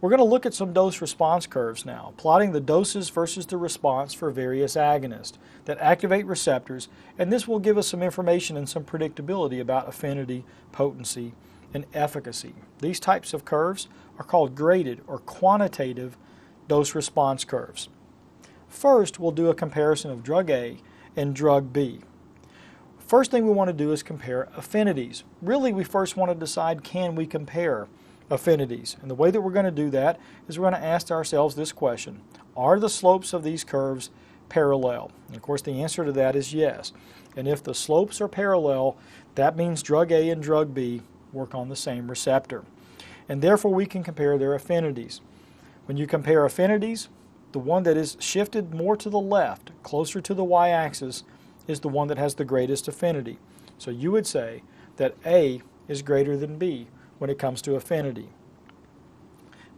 We're going to look at some dose-response curves now, plotting the doses versus the response for various agonists that activate receptors, and this will give us some information and some predictability about affinity, potency, and efficacy. These types of curves are called graded or quantitative dose-response curves. First, we'll do a comparison of drug A and drug B. First thing we want to do is compare affinities. Really, we first want to decide, can we compare affinities? And the way that we're going to do that is we're going to ask ourselves this question: are the slopes of these curves parallel? And of course, the answer to that is yes. And if the slopes are parallel, that means drug A and drug B work on the same receptor. And therefore, we can compare their affinities. When you compare affinities, the one that is shifted more to the left, closer to the y-axis, is the one that has the greatest affinity. So you would say that A is greater than B when it comes to affinity.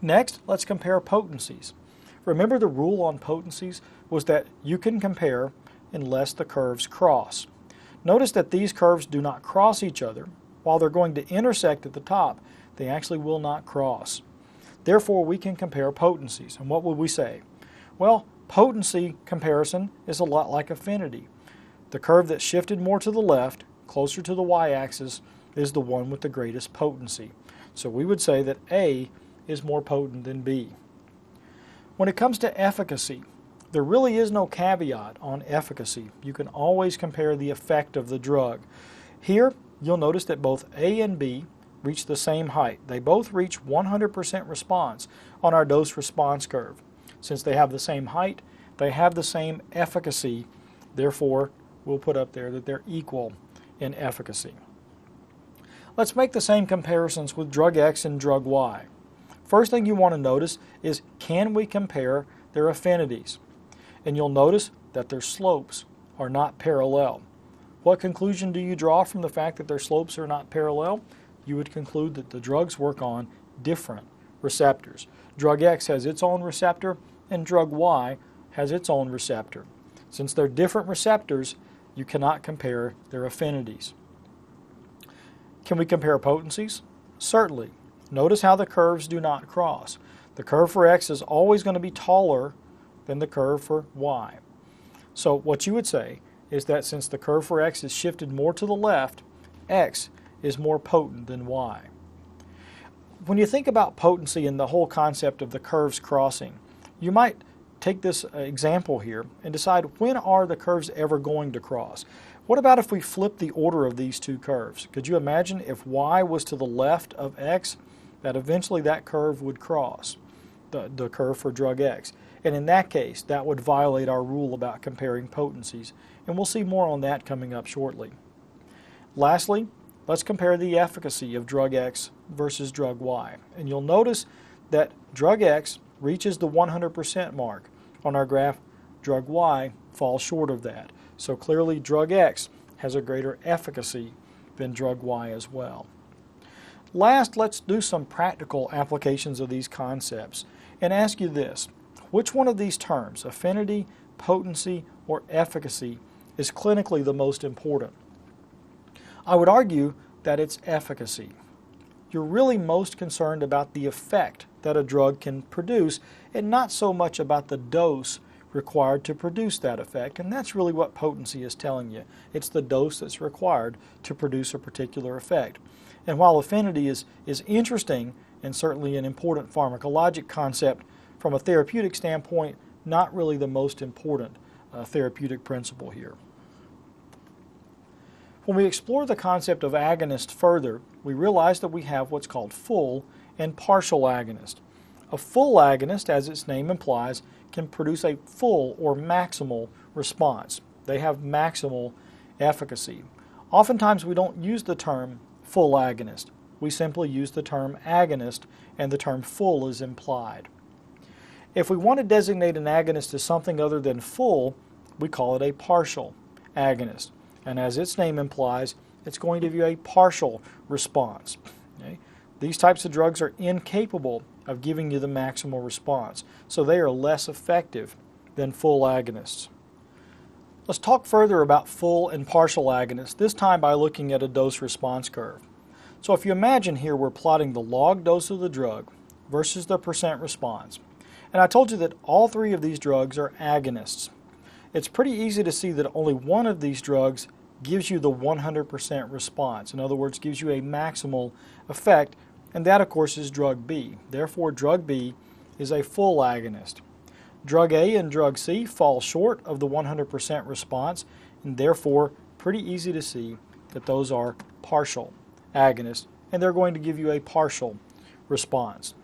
Next, let's compare potencies. Remember, the rule on potencies was that you can compare unless the curves cross. Notice that these curves do not cross each other. While they're going to intersect at the top, they actually will not cross. Therefore, we can compare potencies. And what would we say? Well, potency comparison is a lot like affinity. The curve that's shifted more to the left, closer to the y-axis, is the one with the greatest potency. So we would say that A is more potent than B. When it comes to efficacy, there really is no caveat on efficacy. You can always compare the effect of the drug. Here, you'll notice that both A and B reach the same height. They both reach 100% response on our dose-response curve. Since they have the same height, they have the same efficacy. Therefore, we'll put up there that they're equal in efficacy. Let's make the same comparisons with drug X and drug Y. First thing you want to notice is, can we compare their affinities? And you'll notice that their slopes are not parallel. What conclusion do you draw from the fact that their slopes are not parallel? You would conclude that the drugs work on different receptors. Drug X has its own receptor, and drug Y has its own receptor. Since they're different receptors, you cannot compare their affinities. Can we compare potencies? Certainly. Notice how the curves do not cross. The curve for X is always going to be taller than the curve for Y. So what you would say is that since the curve for X is shifted more to the left, X is more potent than Y. When you think about potency and the whole concept of the curves crossing, you might take this example here and decide, when are the curves ever going to cross? What about if we flip the order of these two curves? Could you imagine if Y was to the left of X, that eventually that curve would cross, the curve for drug X? And in that case, that would violate our rule about comparing potencies. And we'll see more on that coming up shortly. Lastly, let's compare the efficacy of drug X versus drug Y. And you'll notice that drug X reaches the 100% mark. On our graph, drug Y falls short of that. So clearly drug X has a greater efficacy than drug Y as well. Last, let's do some practical applications of these concepts and ask you this: which one of these terms, affinity, potency, or efficacy, is clinically the most important? I would argue that it's efficacy. You're really most concerned about the effect that a drug can produce and not so much about the dose required to produce that effect, and that's really what potency is telling you. It's the dose that's required to produce a particular effect. And while affinity is interesting and certainly an important pharmacologic concept, from a therapeutic standpoint, not really the most important therapeutic principle here. When we explore the concept of agonist further, we realize that we have what's called full and partial agonist. A full agonist, as its name implies, can produce a full or maximal response. They have maximal efficacy. Oftentimes we don't use the term full agonist. We simply use the term agonist, and the term full is implied. If we want to designate an agonist as something other than full, we call it a partial agonist. And as its name implies, it's going to give you a partial response. Okay? These types of drugs are incapable of giving you the maximal response, so they are less effective than full agonists. Let's talk further about full and partial agonists, this time by looking at a dose-response curve. So if you imagine here we're plotting the log dose of the drug versus the percent response. And I told you that all three of these drugs are agonists. It's pretty easy to see that only one of these drugs gives you the 100% response. In other words, gives you a maximal effect, and that of course is drug B. Therefore, drug B is a full agonist. Drug A and drug C fall short of the 100% response, and therefore pretty easy to see that those are partial agonists, and they're going to give you a partial response.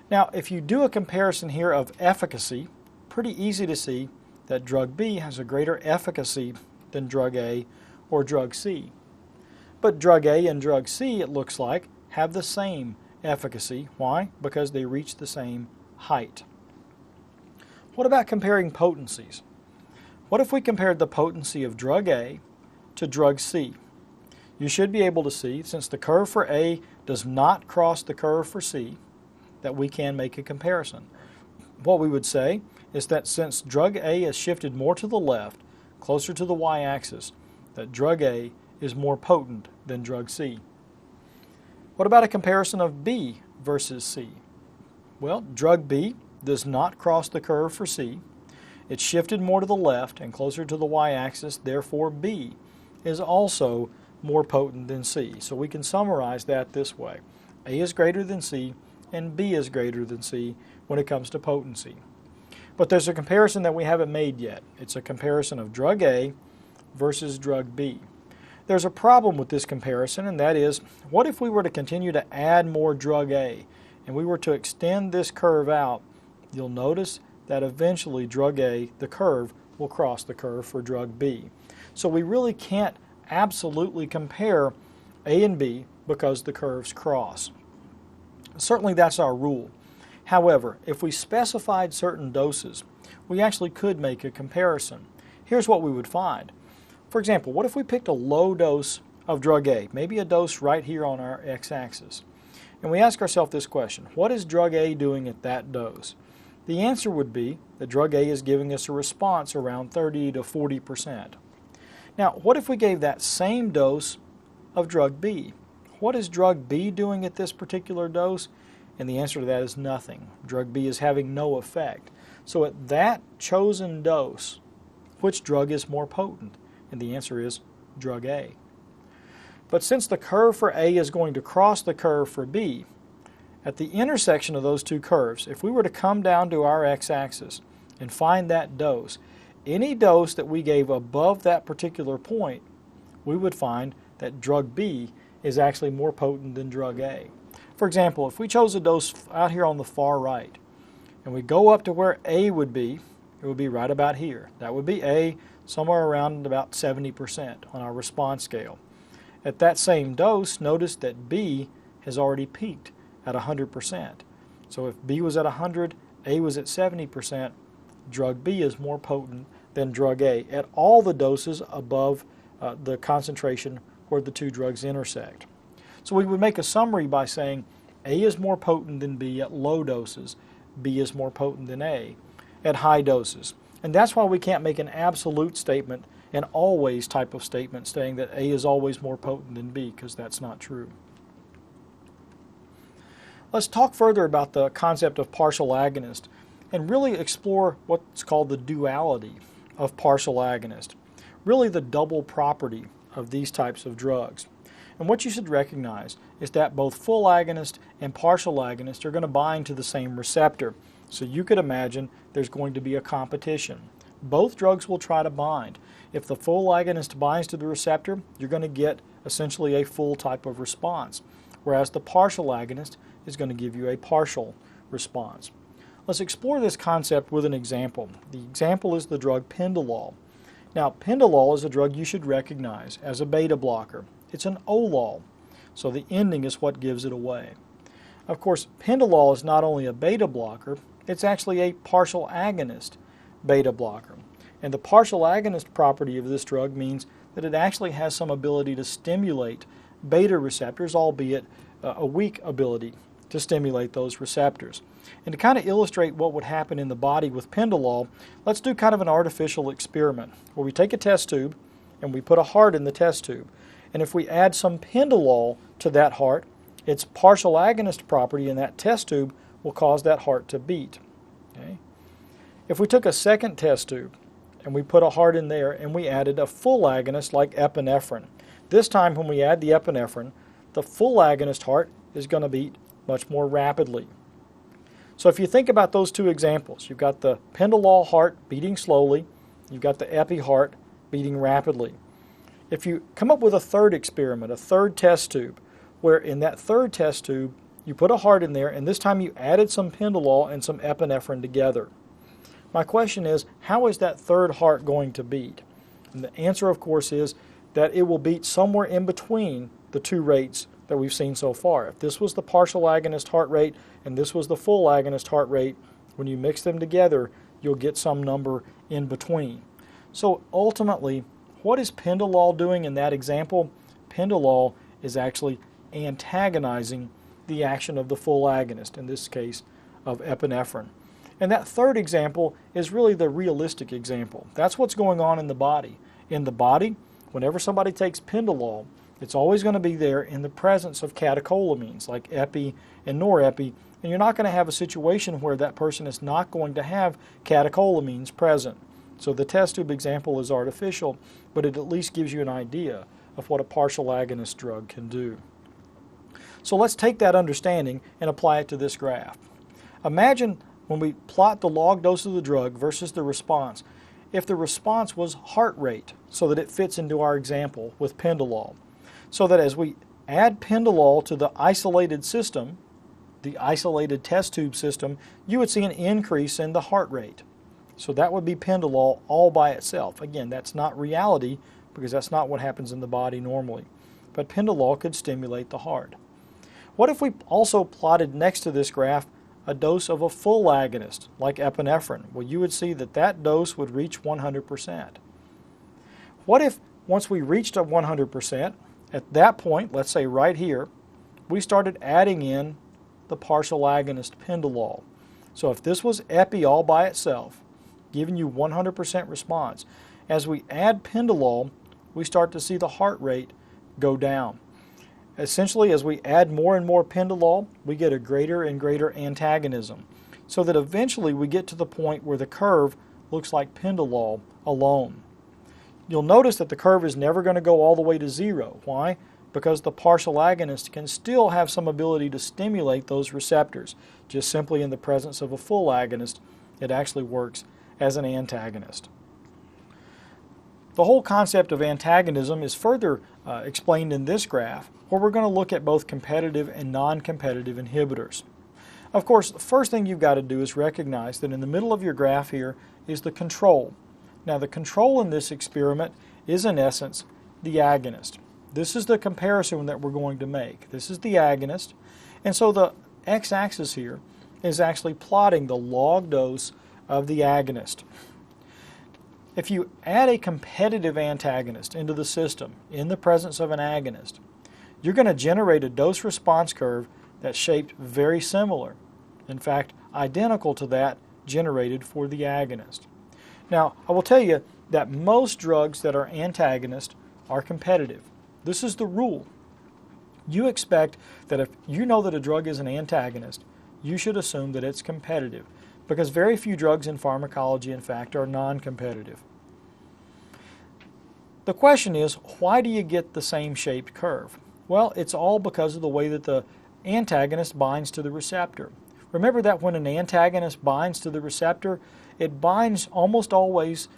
Now, if you do a comparison here of efficacy, pretty easy to see that drug B has a greater efficacy than drug A or drug C. But drug A and drug C, it looks like, have the same efficacy. Why? Because they reach the same height. What about comparing potencies? What if we compared the potency of drug A to drug C? You should be able to see, since the curve for A does not cross the curve for C, that we can make a comparison. What we would say is that since drug A is shifted more to the left, closer to the y-axis, that drug A is more potent than drug C. What about a comparison of B versus C? Well, drug B does not cross the curve for C. It's shifted more to the left and closer to the y-axis, therefore B is also more potent than C. So we can summarize that this way. A is greater than C and B is greater than C when it comes to potency. But there's a comparison that we haven't made yet. It's a comparison of drug A versus drug B. There's a problem with this comparison, and that is, what if we were to continue to add more drug A and we were to extend this curve out? You'll notice that eventually drug A, the curve, will cross the curve for drug B. So we really can't absolutely compare A and B because the curves cross. Certainly that's our rule. However, if we specified certain doses, we actually could make a comparison. Here's what we would find. For example, what if we picked a low dose of drug A, maybe a dose right here on our x-axis, and we ask ourselves this question: what is drug A doing at that dose? The answer would be that drug A is giving us a response around 30 to 40%. Now, what if we gave that same dose of drug B? What is drug B doing at this particular dose? And the answer to that is nothing. Drug B is having no effect. So at that chosen dose, which drug is more potent? And the answer is drug A. But since the curve for A is going to cross the curve for B, at the intersection of those two curves, if we were to come down to our x-axis and find that dose, any dose that we gave above that particular point, we would find that drug B is actually more potent than drug A. For example, if we chose a dose out here on the far right, and we go up to where A would be, it would be right about here. That would be A, somewhere around about 70% on our response scale. At that same dose, notice that B has already peaked at 100%. So if B was at 100, A was at 70%, drug B is more potent than drug A at all the doses above the concentration where the two drugs intersect. So we would make a summary by saying A is more potent than B at low doses, B is more potent than A at high doses. And that's why we can't make an absolute statement, an always type of statement, saying that A is always more potent than B, because that's not true. Let's talk further about the concept of partial agonist and really explore what's called the duality of partial agonist, really the double property of these types of drugs. And what you should recognize is that both full agonist and partial agonist are going to bind to the same receptor. So you could imagine there's going to be a competition. Both drugs will try to bind. If the full agonist binds to the receptor, you're going to get essentially a full type of response, whereas the partial agonist is going to give you a partial response. Let's explore this concept with an example. The example is the drug Pendolol. Now, Pendolol is a drug you should recognize as a beta blocker. It's an olol, so the ending is what gives it away. Of course, Pendolol is not only a beta blocker, it's actually a partial agonist beta blocker. And the partial agonist property of this drug means that it actually has some ability to stimulate beta receptors, albeit a weak ability to stimulate those receptors. And to kind of illustrate what would happen in the body with Pendolol, let's do kind of an artificial experiment where we take a test tube and we put a heart in the test tube. And if we add some Pendolol to that heart, its partial agonist property in that test tube will cause that heart to beat. Okay? If we took a second test tube and we put a heart in there and we added a full agonist like epinephrine, this time when we add the epinephrine, the full agonist heart is going to beat much more rapidly. So if you think about those two examples, you've got the Pendolol heart beating slowly, you've got the epi heart beating rapidly. If you come up with a third experiment, a third test tube, where in that third test tube you put a heart in there and this time you added some Pendolol and some epinephrine together. My question is, how is that third heart going to beat? And the answer, of course, is that it will beat somewhere in between the two rates that we've seen so far. If this was the partial agonist heart rate and this was the full agonist heart rate, when you mix them together, you'll get some number in between. So ultimately, what is Pendolol doing in that example? Pendolol is actually antagonizing the action of the full agonist, in this case of epinephrine. And that third example is really the realistic example. That's what's going on in the body. In the body, whenever somebody takes Pendolol, it's always going to be there in the presence of catecholamines like epi and norepi, and you're not going to have a situation where that person is not going to have catecholamines present. So the test tube example is artificial, but it at least gives you an idea of what a partial agonist drug can do. So let's take that understanding and apply it to this graph. Imagine when we plot the log dose of the drug versus the response, if the response was heart rate, so that it fits into our example with Pendolol. So that as we add Pendolol to the isolated system, the isolated test tube system, you would see an increase in the heart rate. So that would be Pendolol all by itself. Again, that's not reality because that's not what happens in the body normally. But Pendolol could stimulate the heart. What if we also plotted next to this graph a dose of a full agonist like epinephrine? Well, you would see that that dose would reach 100%. What if once we reached a 100%, at that point, let's say right here, we started adding in the partial agonist Pendolol. So if this was epi all by itself, giving you 100% response, as we add Pendolol, we start to see the heart rate go down. Essentially, as we add more and more Pendolol, we get a greater and greater antagonism, so that eventually we get to the point where the curve looks like Pendolol alone. You'll notice that the curve is never going to go all the way to zero. Why? Because the partial agonist can still have some ability to stimulate those receptors. Just simply in the presence of a full agonist, it actually works as an antagonist. The whole concept of antagonism is further explained in this graph, where we're going to look at both competitive and non-competitive inhibitors. Of course, the first thing you've got to do is recognize that in the middle of your graph here is the control. Now, the control in this experiment is, in essence, the agonist. This is the comparison that we're going to make. This is the agonist, and so the x-axis here is actually plotting the log dose of the agonist. If you add a competitive antagonist into the system in the presence of an agonist, you're going to generate a dose-response curve that's shaped very similar, in fact, identical to that generated for the agonist. Now, I will tell you that most drugs that are antagonists are competitive. This is the rule. You expect that if you know that a drug is an antagonist, you should assume that it's competitive, because very few drugs in pharmacology, in fact, are non-competitive. The question is, why do you get the same shaped curve? Well, it's all because of the way that the antagonist binds to the receptor. Remember that when an antagonist binds to the receptor, it binds almost always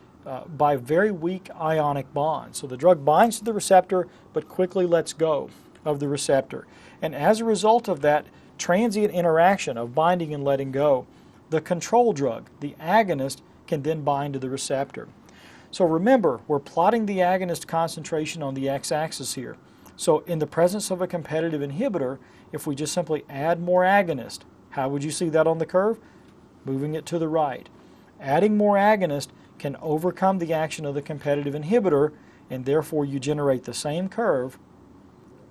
by very weak ionic bonds. So the drug binds to the receptor but quickly lets go of the receptor. And as a result of that transient interaction of binding and letting go, the control drug, the agonist, can then bind to the receptor. So remember, we're plotting the agonist concentration on the x-axis here. So in the presence of a competitive inhibitor, if we just simply add more agonist, how would you see that on the curve? Moving it to the right. Adding more agonist can overcome the action of the competitive inhibitor, and therefore you generate the same curve,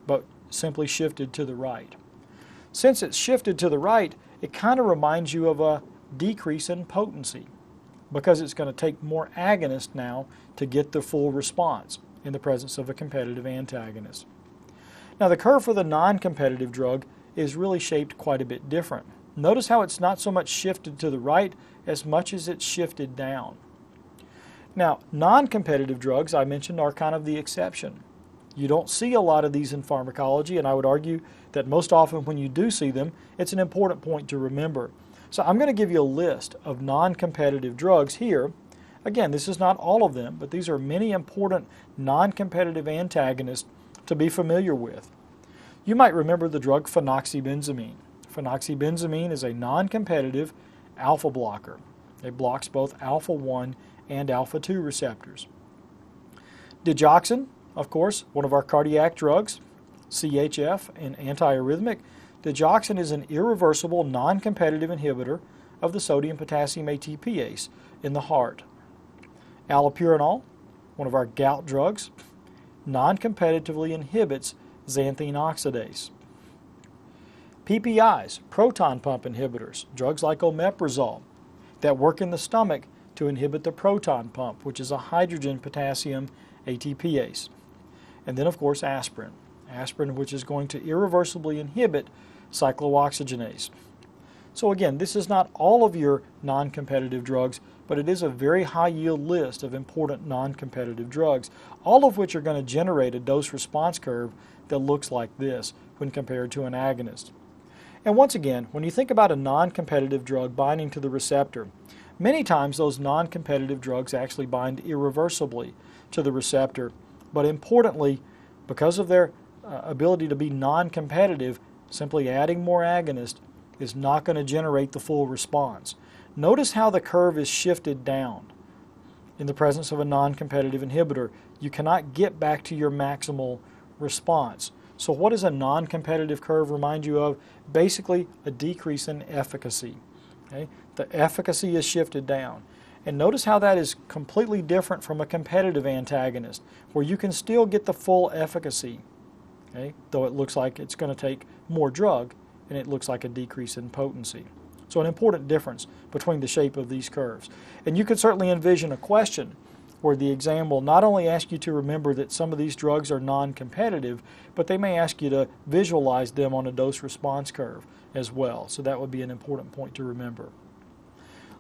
but simply shifted to the right. Since it's shifted to the right, it kind of reminds you of a decrease in potency, because it's going to take more agonist now to get the full response in the presence of a competitive antagonist. Now the curve for the non-competitive drug is really shaped quite a bit different. Notice how it's not so much shifted to the right as much as it's shifted down. Now, non-competitive drugs, I mentioned, are kind of the exception. You don't see a lot of these in pharmacology, and I would argue that most often when you do see them, it's an important point to remember. So I'm going to give you a list of non-competitive drugs here. Again, this is not all of them, but these are many important non-competitive antagonists to be familiar with. You might remember the drug phenoxybenzamine. Phenoxybenzamine is a non-competitive alpha blocker. It blocks both alpha-1 and alpha-2 receptors. Digoxin, of course, one of our cardiac drugs, CHF, and antiarrhythmic. Digoxin is an irreversible non-competitive inhibitor of the sodium-potassium ATPase in the heart. Allopurinol, one of our gout drugs, non-competitively inhibits xanthine oxidase. PPIs, proton pump inhibitors, drugs like omeprazole, that work in the stomach to inhibit the proton pump, which is a hydrogen-potassium ATPase. And then, of course, aspirin. Aspirin, which is going to irreversibly inhibit cyclooxygenase. So again, this is not all of your non-competitive drugs, but it is a very high-yield list of important non-competitive drugs, all of which are going to generate a dose-response curve that looks like this when compared to an agonist. And once again, when you think about a non-competitive drug binding to the receptor, many times those non-competitive drugs actually bind irreversibly to the receptor, but importantly, because of their ability to be non-competitive, simply adding more agonist is not going to generate the full response. Notice how the curve is shifted down. In the presence of a non-competitive inhibitor, you cannot get back to your maximal response. So what does a non-competitive curve remind you of? Basically, a decrease in efficacy. Okay? The efficacy is shifted down. And notice how that is completely different from a competitive antagonist, where you can still get the full efficacy, okay? Though it looks like it's going to take more drug, and it looks like a decrease in potency. So an important difference between the shape of these curves. And you could certainly envision a question where the exam will not only ask you to remember that some of these drugs are non-competitive, but they may ask you to visualize them on a dose-response curve as well. So that would be an important point to remember.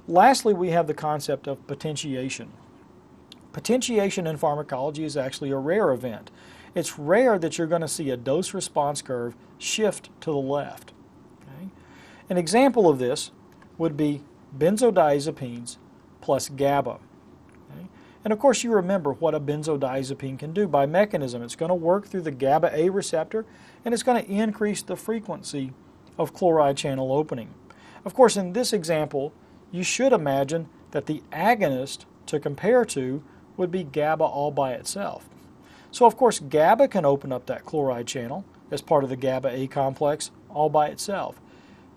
Lastly, we have the concept of potentiation. Potentiation in pharmacology is actually a rare event. It's rare that you're going to see a dose-response curve shift to the left. Okay? An example of this would be benzodiazepines plus GABA. Okay? And of course you remember what a benzodiazepine can do by mechanism. It's going to work through the GABA-A receptor, and it's going to increase the frequency of chloride channel opening. Of course, in this example, you should imagine that the agonist to compare to would be GABA all by itself. So of course GABA can open up that chloride channel as part of the GABA-A complex all by itself.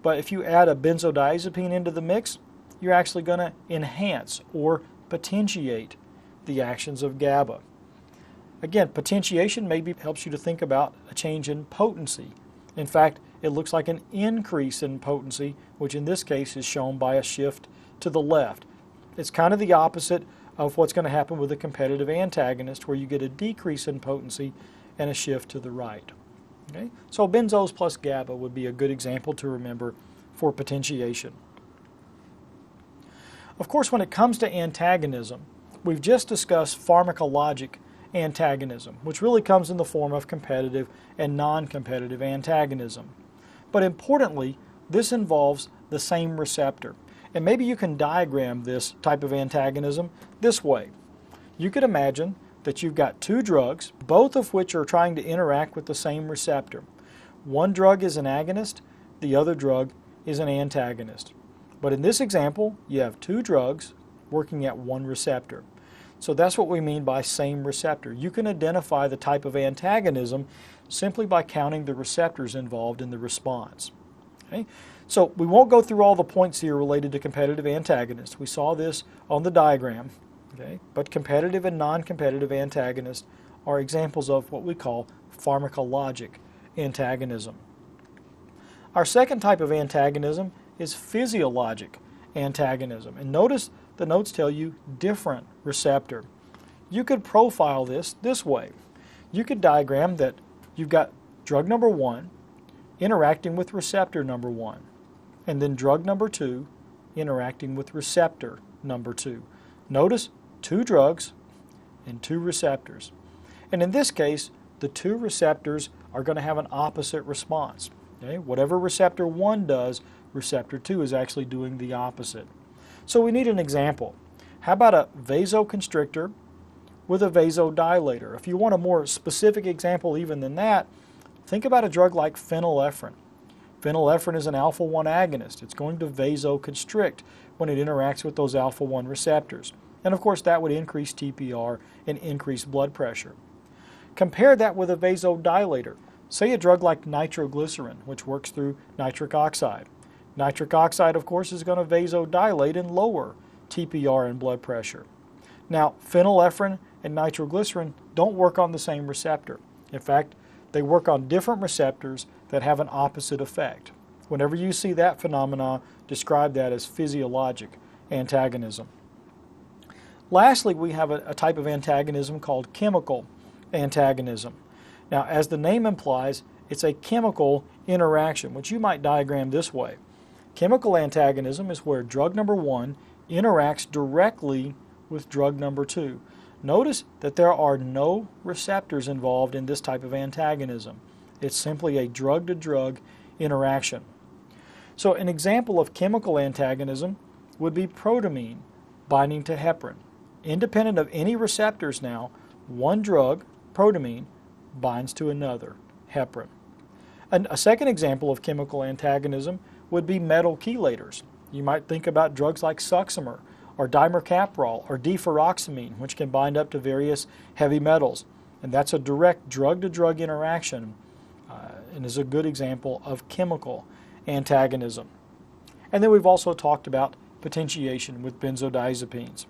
But if you add a benzodiazepine into the mix, you're actually going to enhance or potentiate the actions of GABA. Again, potentiation maybe helps you to think about a change in potency. In fact, it looks like an increase in potency, which in this case is shown by a shift to the left. It's kind of the opposite of what's going to happen with a competitive antagonist, where you get a decrease in potency and a shift to the right. Okay? So benzos plus GABA would be a good example to remember for potentiation. Of course, when it comes to antagonism, we've just discussed pharmacologic antagonism, which really comes in the form of competitive and non-competitive antagonism. But importantly, this involves the same receptor. And maybe you can diagram this type of antagonism this way. You could imagine that you've got two drugs, both of which are trying to interact with the same receptor. One drug is an agonist, the other drug is an antagonist. But in this example, you have two drugs working at one receptor. So that's what we mean by same receptor. You can identify the type of antagonism simply by counting the receptors involved in the response. Okay? So we won't go through all the points here related to competitive antagonists. We saw this on the diagram. Okay? But competitive and non-competitive antagonists are examples of what we call pharmacologic antagonism. Our second type of antagonism is physiologic antagonism. And notice the notes tell you different receptor. You could profile this way. You could diagram that you've got drug number 1 interacting with receptor number 1, and then drug number 2 interacting with receptor number 2. Notice 2 drugs and 2 receptors. And in this case, the 2 receptors are going to have an opposite response. Okay? Whatever receptor 1 does, receptor 2 is actually doing the opposite. So we need an example. How about a vasoconstrictor with a vasodilator? If you want a more specific example even than that, think about a drug like phenylephrine. Phenylephrine is an alpha-1 agonist. It's going to vasoconstrict when it interacts with those alpha-1 receptors. And of course that would increase TPR and increase blood pressure. Compare that with a vasodilator. Say a drug like nitroglycerin, which works through nitric oxide. Nitric oxide, of course, is going to vasodilate and lower TPR and blood pressure. Now, phenylephrine and nitroglycerin don't work on the same receptor. In fact, they work on different receptors that have an opposite effect. Whenever you see that phenomena, describe that as physiologic antagonism. Lastly, we have a type of antagonism called chemical antagonism. Now, as the name implies, it's a chemical interaction, which you might diagram this way. Chemical antagonism is where drug number 1 interacts directly with drug number 2. Notice that there are no receptors involved in this type of antagonism. It's simply a drug-to-drug interaction. So an example of chemical antagonism would be protamine binding to heparin. Independent of any receptors now, one drug, protamine, binds to another, heparin. And a second example of chemical antagonism would be metal chelators. You might think about drugs like succimer or dimercaprol or deferoxamine, which can bind up to various heavy metals. And that's a direct drug-to-drug interaction and is a good example of chemical antagonism. And then we've also talked about potentiation with benzodiazepines.